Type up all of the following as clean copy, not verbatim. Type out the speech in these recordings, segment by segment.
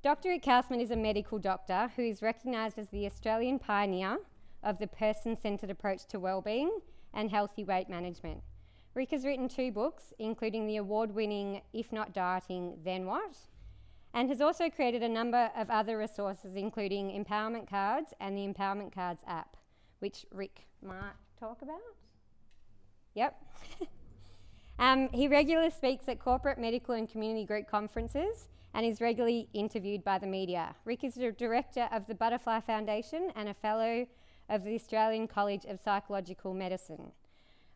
Dr. Rick Kausman is a medical doctor who is recognised as the Australian pioneer of the person-centred approach to wellbeing and healthy weight management. Rick has written 2 books, including the award-winning If Not Dieting, Then What?, and has also created a number of other resources, including Empowerment Cards and the Empowerment Cards app, which Rick might talk about. Yep. He regularly speaks at corporate, medical and community group conferences and is regularly interviewed by the media. Rick is the director of the Butterfly Foundation and a fellow of the Australian College of Psychological Medicine.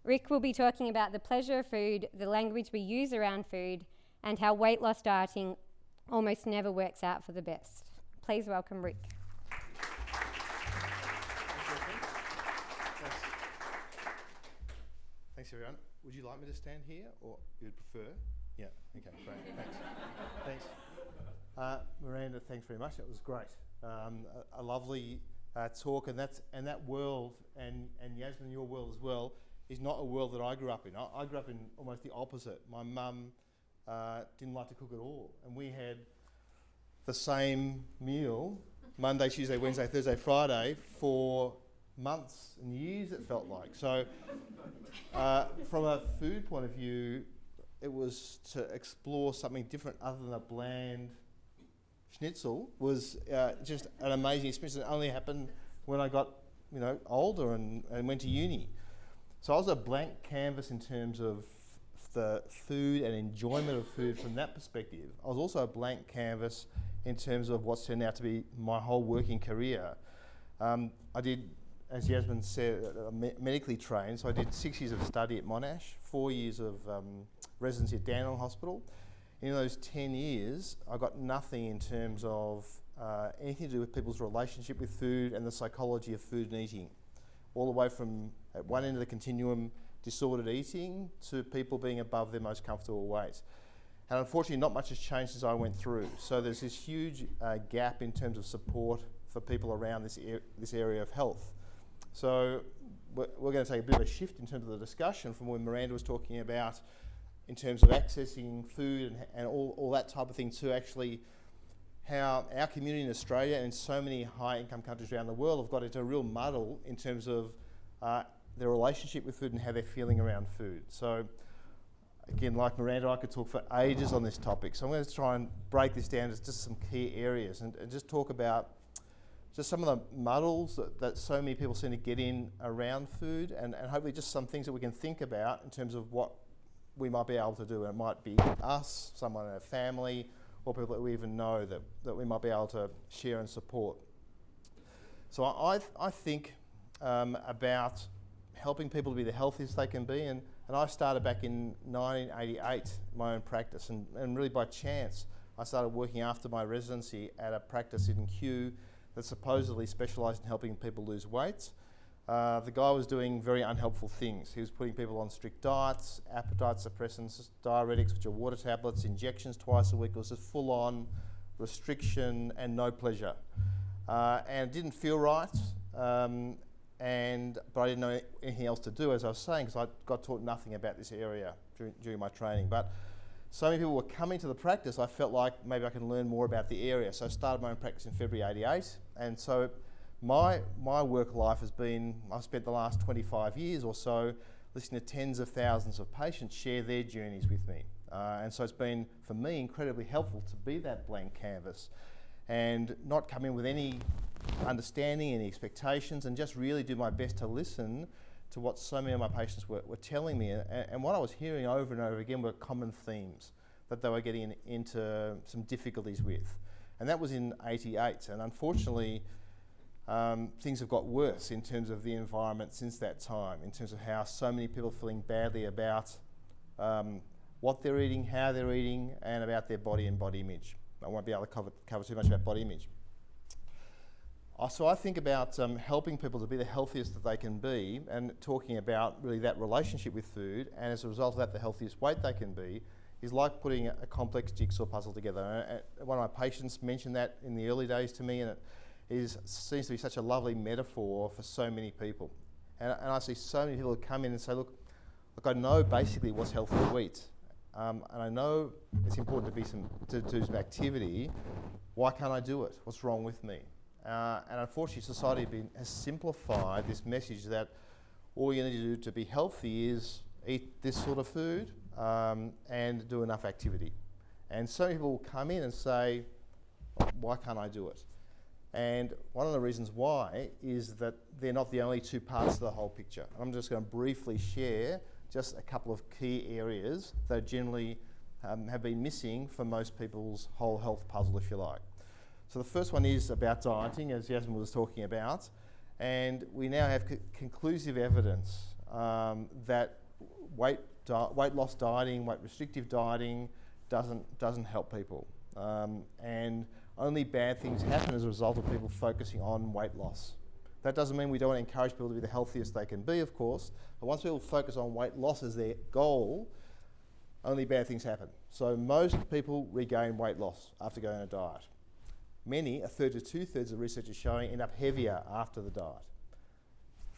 Rick will be talking about the pleasure of food, the language we use around food, and how weight loss dieting almost never works out for the best. Please welcome Rick. Thanks everyone. Would you like me to stand here or you'd prefer? Yeah, okay, great, thanks. Thanks. Miranda, thanks very much, that was great. A lovely talk, and that world, and Yasmin, your world as well, is not a world that I grew up in. I grew up in almost the opposite. My mum didn't like to cook at all, and we had the same meal Monday, Tuesday, Wednesday, Thursday, Friday for months and years, it felt like. So from a food point of view, it was to explore something different other than a bland schnitzel was just an amazing experience. It only happened when I got older and went to uni. So I was a blank canvas in terms of the food and enjoyment of food from that perspective. I was also a blank canvas in terms of what's turned out to be my whole working career. I did, as Yasmin said, medically trained, so I did 6 years of study at Monash, 4 years of residency at Dandenong Hospital. In those 10 years, I got nothing in terms of anything to do with people's relationship with food and the psychology of food and eating, all the way from at one end of the continuum, disordered eating, to people being above their most comfortable weight. And unfortunately, not much has changed since I went through. So there's this huge gap in terms of support for people around this area of health. So we're going to take a bit of a shift in terms of the discussion from when Miranda was talking about in terms of accessing food and all that type of thing, to actually how our community in Australia and in so many high-income countries around the world have got into a real muddle in terms of their relationship with food and how they're feeling around food. So again, like Miranda, I could talk for ages on this topic. So I'm going to try and break this down to just some key areas and just talk about just some of the muddles that so many people seem to get in around food, and hopefully just some things that we can think about in terms of what we might be able to do. And it might be us, someone in our family, or people that we even know that we might be able to share and support. So I think about helping people to be the healthiest they can be, and I started back in 1988, my own practice, and really by chance I started working after my residency at a practice in Kew that supposedly specialised in helping people lose weight. The guy was doing very unhelpful things. He was putting people on strict diets, appetite suppressants, diuretics, which are water tablets, injections twice a week. It was just full-on restriction and no pleasure. And it didn't feel right, but I didn't know anything else to do, as I was saying, because I got taught nothing about this area during my training. But so many people were coming to the practice, I felt like maybe I can learn more about the area. So I started my own practice in February '88, and so my work life has been, I've spent the last 25 years or so listening to tens of thousands of patients share their journeys with me. And so it's been, for me, incredibly helpful to be that blank canvas and not come in with any understanding, any expectations, and just really do my best to listen to what so many of my patients were telling me. And what I was hearing over and over again were common themes that they were getting into some difficulties with. And that was in '88, and unfortunately, things have got worse in terms of the environment since that time, in terms of how so many people are feeling badly about what they're eating, how they're eating, and about their body and body image. I won't be able to cover too much about body image. So I think about helping people to be the healthiest that they can be, and talking about really that relationship with food, and as a result of that, the healthiest weight they can be, is like putting a complex jigsaw puzzle together. One of my patients mentioned that in the early days to me, and it seems to be such a lovely metaphor for so many people. And I see so many people come in and say, look, I know basically what's healthy to eat, and I know it's important to do some activity, why can't I do it? What's wrong with me? And unfortunately, society has simplified this message that all you need to do to be healthy is eat this sort of food and do enough activity. And some people will come in and say, why can't I do it? And one of the reasons why is that they're not the only two parts of the whole picture. I'm just going to briefly share just a couple of key areas that generally have been missing for most people's whole health puzzle, if you like. So the first one is about dieting, as Yasmin was talking about, and we now have conclusive evidence that weight loss dieting, weight restrictive dieting doesn't help people, and only bad things happen as a result of people focusing on weight loss. That doesn't mean we don't want to encourage people to be the healthiest they can be, of course, but once people focus on weight loss as their goal, only bad things happen. So most people regain weight loss after going on a diet. Many, a third to two-thirds of research is showing, end up heavier after the diet.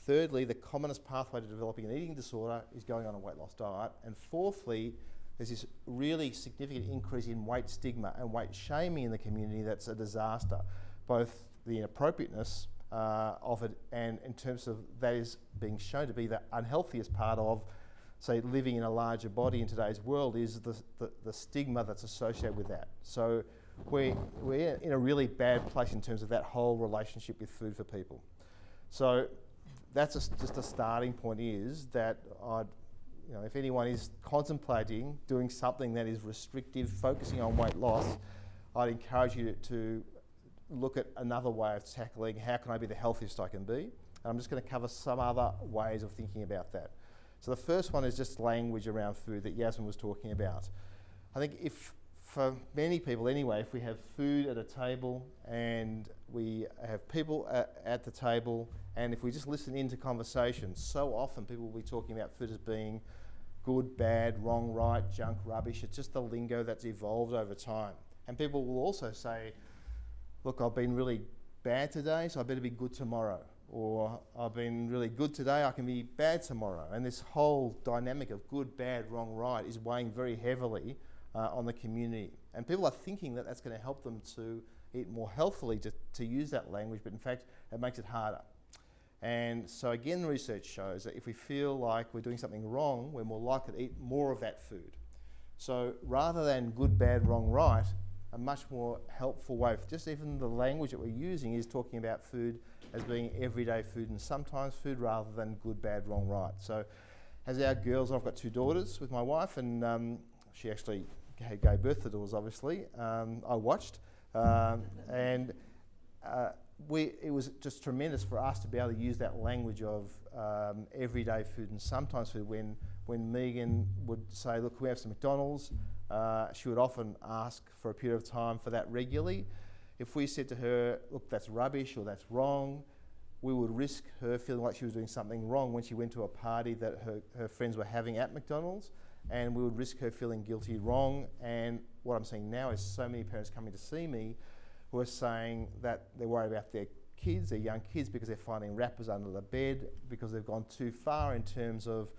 Thirdly, the commonest pathway to developing an eating disorder is going on a weight loss diet. And fourthly, there's this really significant increase in weight stigma and weight shaming in the community that's a disaster, both the inappropriateness of it and in terms of that is being shown to be the unhealthiest part of, say, living in a larger body in today's world is the stigma that's associated with that. So we're in a really bad place in terms of that whole relationship with food for people. So that's just a starting point, is that if anyone is contemplating doing something that is restrictive, focusing on weight loss, I'd encourage you to look at another way of tackling how can I be the healthiest I can be. And I'm just going to cover some other ways of thinking about that. So the first one is just language around food that Yasmin was talking about. I think for many people anyway, if we have food at a table and we have people at the table, and if we just listen into conversations, so often people will be talking about food as being good, bad, wrong, right, junk, rubbish. It's just the lingo that's evolved over time. And people will also say, look, I've been really bad today, so I better be good tomorrow. Or I've been really good today, I can be bad tomorrow. And this whole dynamic of good, bad, wrong, right is weighing very heavily on the community. And people are thinking that that's going to help them to eat more healthily, to use that language, but in fact, it makes it harder. And so again, research shows that if we feel like we're doing something wrong, we're more likely to eat more of that food. So rather than good, bad, wrong, right, a much more helpful way, just even the language that we're using is talking about food as being everyday food and sometimes food rather than good, bad, wrong, right. So as our girls, I've got two daughters with my wife, and she actually gave birth to daughters, obviously. I watched, and it was just tremendous for us to be able to use that language of everyday food and sometimes food. When Megan would say, look, can we have some McDonald's? She would often ask for a period of time for that regularly. If we said to her, look, that's rubbish or that's wrong, we would risk her feeling like she was doing something wrong when she went to a party that her friends were having at McDonald's, and we would risk her feeling guilty, wrong. And what I'm seeing now is so many parents coming to see me who are saying that they're worried about their kids, their young kids, because they're finding wrappers under the bed, because they've gone too far in terms of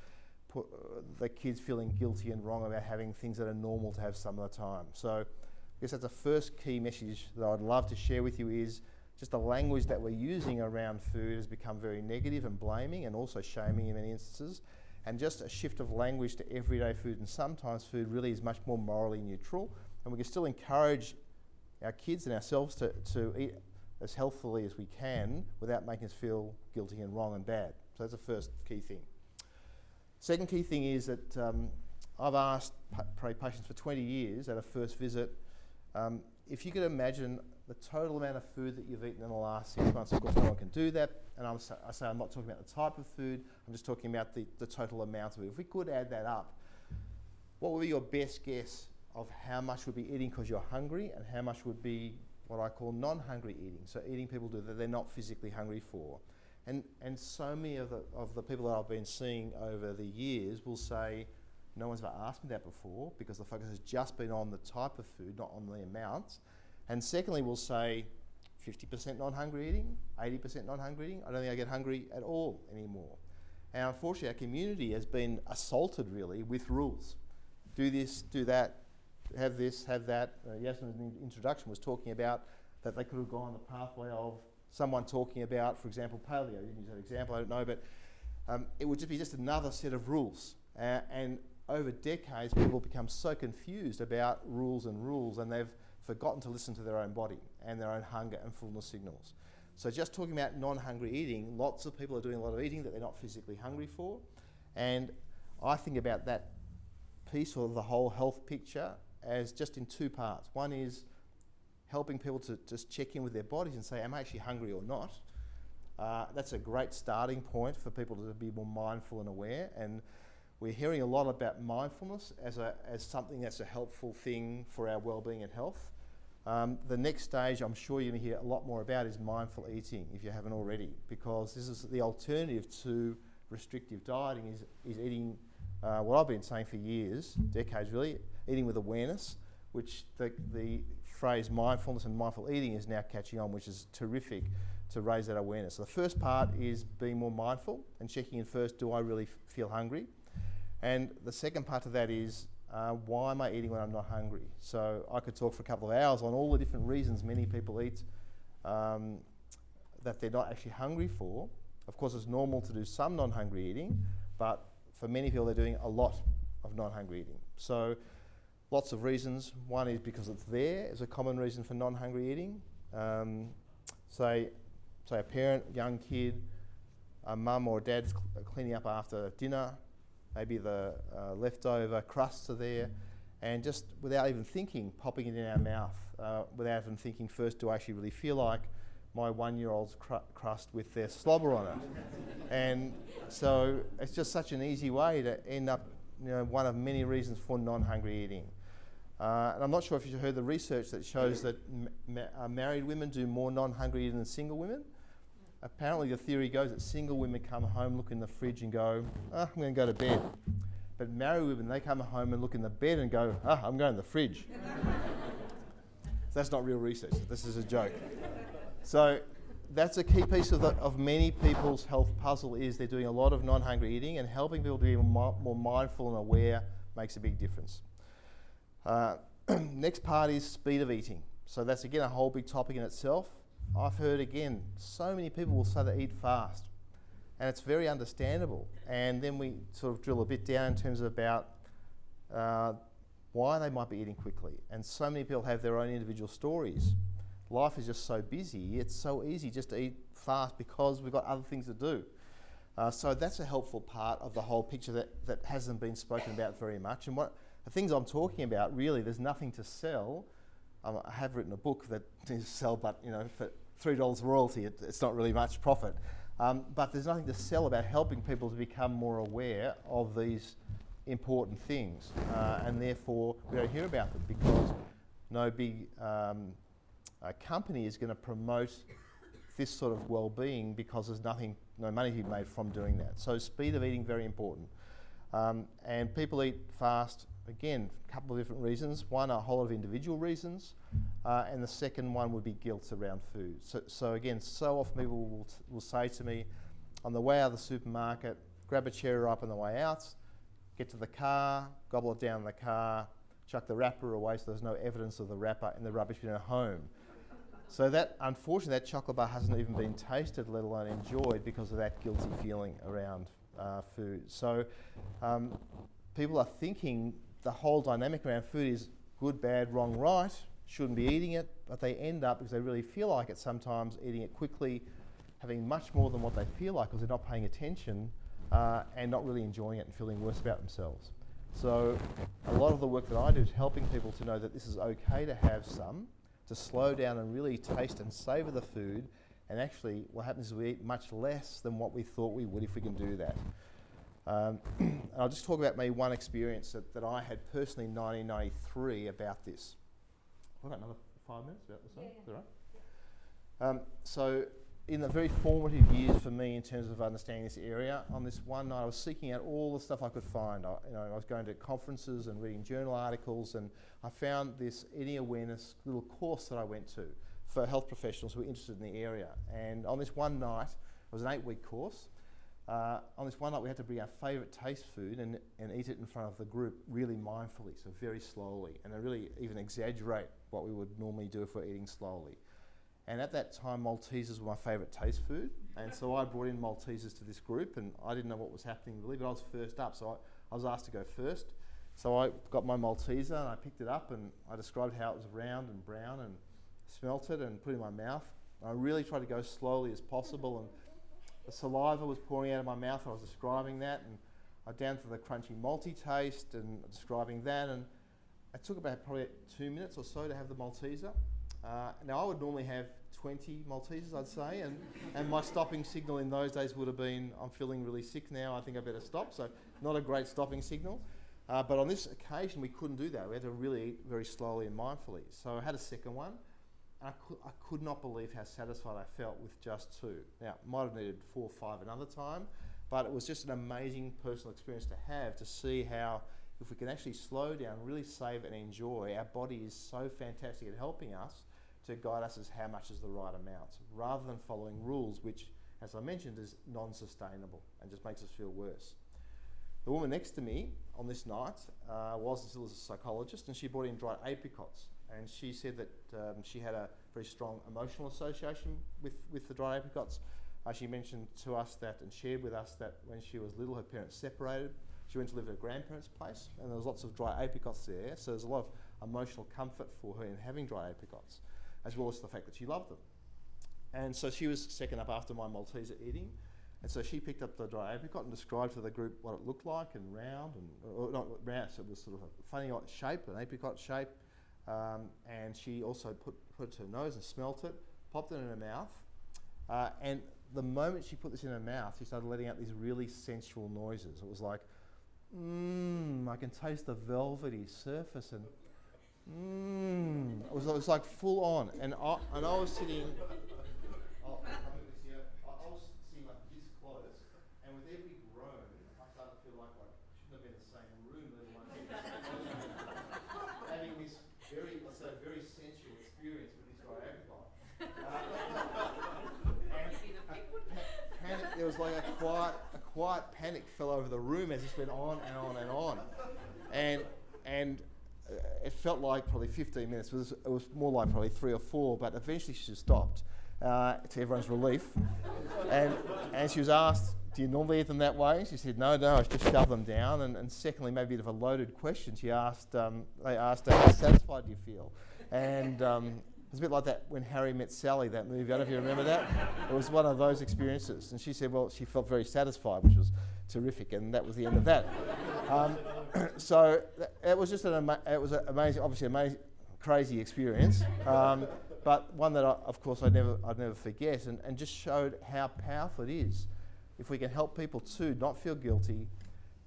the kids feeling guilty and wrong about having things that are normal to have some of the time. So I guess that's the first key message that I'd love to share with you, is just the language that we're using around food has become very negative and blaming and also shaming in many instances. And just a shift of language to everyday food and sometimes food really is much more morally neutral. And we can still encourage our kids and ourselves to eat as healthily as we can without making us feel guilty and wrong and bad. So that's the first key thing. Second key thing is that I've asked patients for 20 years at a first visit, if you could imagine the total amount of food that you've eaten in the last 6 months. Of course, no one can do that. And I say I'm not talking about the type of food, I'm just talking about the total amount of it. If we could add that up, what would be your best guess of how much would be eating because you're hungry and how much would be what I call non-hungry eating? So eating people do that they're not physically hungry for. And so many of the people that I've been seeing over the years will say, no one's ever asked me that before, because the focus has just been on the type of food, not on the amounts. And secondly, we'll say 50% non-hungry eating, 80% non-hungry eating. I don't think I get hungry at all anymore. And unfortunately, our community has been assaulted really with rules. Do this, do that, have this, have that. Yasmin's introduction was talking about that they could have gone the pathway of someone talking about, for example, paleo. You can use that example, I don't know, but it would just be just another set of rules. And over decades, people become so confused about rules, and they've forgotten to listen to their own body and their own hunger and fullness signals. So just talking about non-hungry eating, lots of people are doing a lot of eating that they're not physically hungry for. And I think about that piece of the whole health picture as just in two parts. One is helping people to just check in with their bodies and say, am I actually hungry or not? That's a great starting point for people to be more mindful and aware. And we're hearing a lot about mindfulness as something that's a helpful thing for our well-being and health. The next stage I'm sure you're going to hear a lot more about is mindful eating, if you haven't already, because this is the alternative to restrictive dieting, is eating what I've been saying for years, decades really, eating with awareness, which the phrase mindfulness and mindful eating is now catching on, which is terrific to raise that awareness. So the first part is being more mindful and checking in first, do I really feel hungry? And the second part of that is, why am I eating when I'm not hungry? So I could talk for a couple of hours on all the different reasons many people eat that they're not actually hungry for. Of course, it's normal to do some non-hungry eating, but for many people, they're doing a lot of non-hungry eating. So lots of reasons. One is because it's there as a common reason for non-hungry eating. Say a parent, young kid, a mum or dad's cleaning up after dinner. Maybe the leftover crusts are there, and just without even thinking, popping it in our mouth, without even thinking first, do I actually really feel like my 1-year-old's crust with their slobber on it? And so it's just such an easy way to end up, one of many reasons for non-hungry eating. And I'm not sure if you heard the research that shows that married women do more non-hungry eating than single women. Apparently the theory goes that single women come home, look in the fridge and go, I'm going to go to bed. But married women, they come home and look in the bed and go, I'm going to the fridge. So that's not real research, this is a joke. So that's a key piece of many people's health puzzle, is they're doing a lot of non-hungry eating, and helping people to be more mindful and aware makes a big difference. Next part is speed of eating. So that's again a whole big topic in itself. I've heard again, so many people will say they eat fast, and it's very understandable. And then we sort of drill a bit down in terms of about why they might be eating quickly. And so many people have their own individual stories. Life is just so busy, it's so easy just to eat fast because we've got other things to do. So that's a helpful part of the whole picture that hasn't been spoken about very much. And what the things I'm talking about, really, there's nothing to sell. I have written a book that is sell, but for $3 royalty, it's not really much profit. But there's nothing to sell about helping people to become more aware of these important things, and therefore we don't hear about them because no big company is going to promote this sort of well-being, because there's no money to be made from doing that. So speed of eating, very important. And people eat fast, again, a couple of different reasons. One, a whole lot of individual reasons, and the second one would be guilt around food. So again, so often people will say to me, on the way out of the supermarket, grab a cherry ripe on the way out, get to the car, gobble it down in the car, chuck the wrapper away so there's no evidence of the wrapper in the rubbish bin at home. So that, unfortunately, that chocolate bar hasn't even been tasted, let alone enjoyed, because of that guilty feeling around food. So people are thinking the whole dynamic around food is good, bad, wrong, right, shouldn't be eating it, but they end up, because they really feel like it sometimes, eating it quickly, having much more than what they feel like because they're not paying attention and not really enjoying it and feeling worse about themselves. So a lot of the work that I do is helping people to know that this is okay to have some, to slow down and really taste and savour the food, and actually what happens is we eat much less than what we thought we would if we can do that. And I'll just talk about maybe one experience that I had personally in 1993 about this. I've got another 5 minutes about this, is that right? So in the very formative years for me in terms of understanding this area, on this one night I was seeking out all the stuff I could find. I was going to conferences and reading journal articles, and I found this eating awareness little course that I went to for health professionals who were interested in the area. And on this one night, it was an 8-week course, On this one night, we had to bring our favourite taste food and eat it in front of the group really mindfully, so very slowly, and really even exaggerate what we would normally do if we're eating slowly. And at that time, Maltesers were my favourite taste food, and so I brought in Maltesers to this group, and I didn't know what was happening really, but I was first up, so I was asked to go first. So I got my Malteser and I picked it up and I described how it was round and brown and smelt it and put it in my mouth. And I really tried to go slowly as possible, and the saliva was pouring out of my mouth. I was describing that, and I down to the crunchy malty taste and describing that, and it took about probably 2 minutes or so to have the Malteser. Now I would normally have 20 Maltesers, I'd say, and my stopping signal in those days would have been, I'm feeling really sick now, I think I better stop. So not a great stopping signal. But on this occasion, we couldn't do that. We had to really eat very slowly and mindfully. So I had a second one, and I could not believe how satisfied I felt with just 2. Now, might have needed 4 or 5 another time, but it was just an amazing personal experience to have, to see how, if we can actually slow down, really savour and enjoy, our body is so fantastic at helping us to guide us as how much is the right amount, rather than following rules, which, as I mentioned, is non-sustainable and just makes us feel worse. The woman next to me on this night was still a psychologist, and she brought in dried apricots. And she said that she had a very strong emotional association with the dried apricots. She mentioned to us that and shared with us that when she was little, her parents separated. She went to live at her grandparents' place, and there was lots of dried apricots there. So there's a lot of emotional comfort for her in having dried apricots, as well as the fact that she loved them. And so she was second up after my Malteser eating. And so she picked up the dry apricot and described to the group what it looked like, and round, or not round, so it was sort of a funny shape, an apricot shape. And she also put it to her nose and smelt it, popped it in her mouth. And the moment she put this in her mouth, she started letting out these really sensual noises. It was like, I can taste the velvety surface, and it was like full on. And I was sitting. There was like a quiet panic fell over the room as this went on and on and on, and it felt like probably 15 minutes. It was more like probably 3 or 4, but eventually she just stopped, to everyone's relief, and she was asked, "Do you normally eat them that way?" She said, "No, I just shove them down." And secondly, maybe a bit of a loaded question. They asked her, "How satisfied do you feel?" And it was a bit like that when Harry Met Sally, that movie. I don't know if you remember that. It was one of those experiences. And she said, well, she felt very satisfied, which was terrific, and that was the end of that. So it was just amazing, crazy experience, but one that, of course, I'd never forget, and just showed how powerful it is if we can help people to not feel guilty,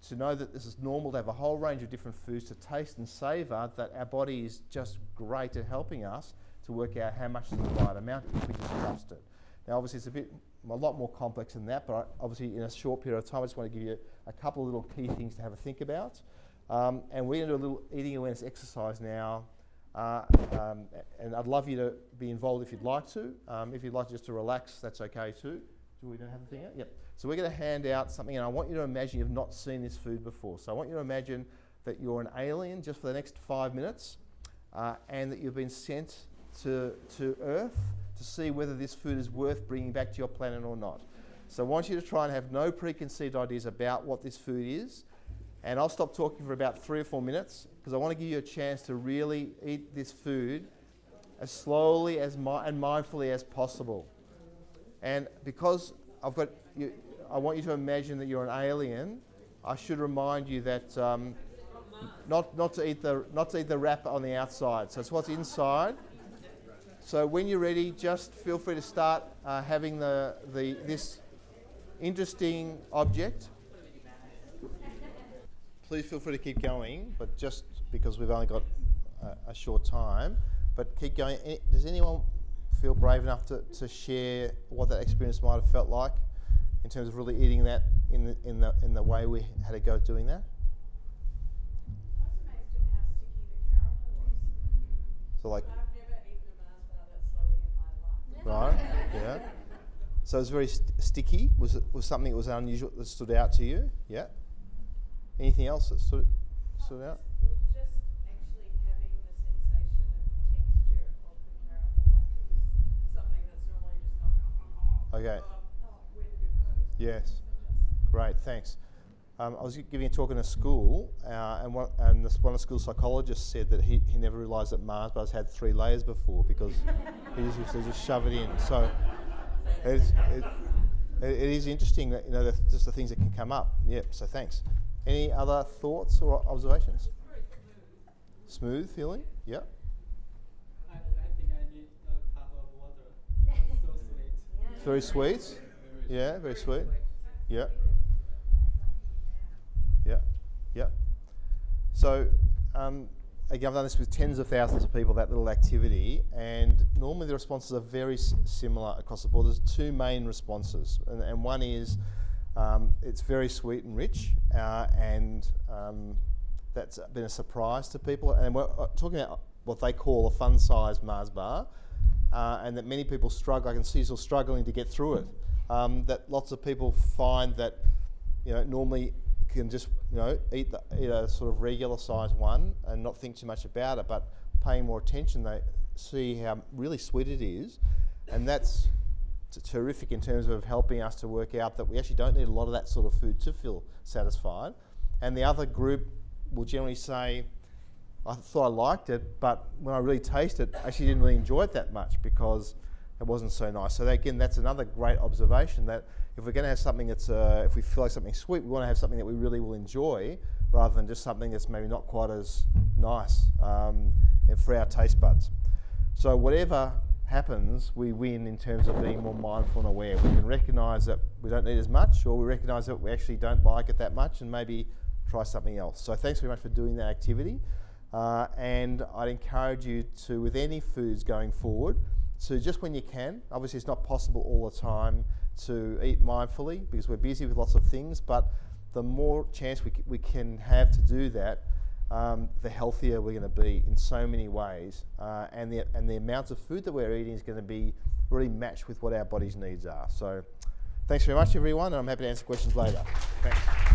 to know that this is normal, to have a whole range of different foods to taste and savour, that our body is just great at helping us to work out how much is the right amount if we just trust it. Now, obviously, it's a lot more complex than that, but obviously, in a short period of time, I just want to give you a couple of little key things to have a think about. And we're going to do a little eating awareness exercise now, and I'd love you to be involved if you'd like to. If you'd like just to relax, that's okay too. Do we don't have the thing out? Yep. So we're going to hand out something, and I want you to imagine you've not seen this food before. So I want you to imagine that you're an alien just for the next 5 minutes, and that you've been sent to Earth to see whether this food is worth bringing back to your planet or not. So I want you to try and have no preconceived ideas about what this food is, and I'll stop talking for about 3 or 4 minutes because I want to give you a chance to really eat this food as slowly and mindfully as possible. And because I want you to imagine that you're an alien, I should remind you that not to eat the wrapper on the outside. So it's what's inside. So when you're ready, just feel free to start having this interesting object. Please feel free to keep going, but just because we've only got a short time, but keep going. Does anyone feel brave enough to share what that experience might have felt like in terms of really eating that in the way we had to go doing that? I was amazed at how sticky the caramel was. So like. I've never eaten a Mars bar that slowly in my life. Right, yeah. So it was very sticky. Was something that was unusual that stood out to you? Yeah. Anything else that stood out? Well, just actually having the sensation and texture of the caramel, like it was something that's normally just not. Okay. Where did it go? Yes. Great. Thanks. I was giving a talk in a school, and one of the school psychologists said that he never realised that Mars bars had 3 layers before because he used to just shove it in. So it is interesting that just the things that can come up. Yep. So thanks. Any other thoughts or observations? Very Smooth feeling. Yep. I think I need a cup of water. It's so sweet. It's very sweet. Yeah. Very sweet. Yeah. Yeah. So, again, I've done this with tens of thousands of people, that little activity, and normally the responses are very similar across the board. There's 2 main responses, and one is it's very sweet and rich, and that's been a surprise to people. And we're talking about what they call a fun-sized Mars bar, and that many people struggle. I can see you're struggling to get through it. That lots of people find that normally can just eat a sort of regular size one and not think too much about it, but paying more attention, they see how really sweet it is, and that's terrific in terms of helping us to work out that we actually don't need a lot of that sort of food to feel satisfied. And the other group will generally say, I thought I liked it, but when I really taste it, I actually didn't really enjoy it that much because it wasn't so nice. So again, that's another great observation, that if we're going to have something that's, if we feel like something sweet, we want to have something that we really will enjoy rather than just something that's maybe not quite as nice for our taste buds. So whatever happens, we win in terms of being more mindful and aware. We can recognise that we don't need as much, or we recognise that we actually don't like it that much and maybe try something else. So thanks very much for doing that activity. And I'd encourage you to, with any foods going forward, so just when you can, obviously it's not possible all the time to eat mindfully because we're busy with lots of things, but the more chance we can have to do that, the healthier we're going to be in so many ways, and the amounts of food that we're eating is going to be really matched with what our body's needs are. So thanks very much everyone, and I'm happy to answer questions later. Thanks.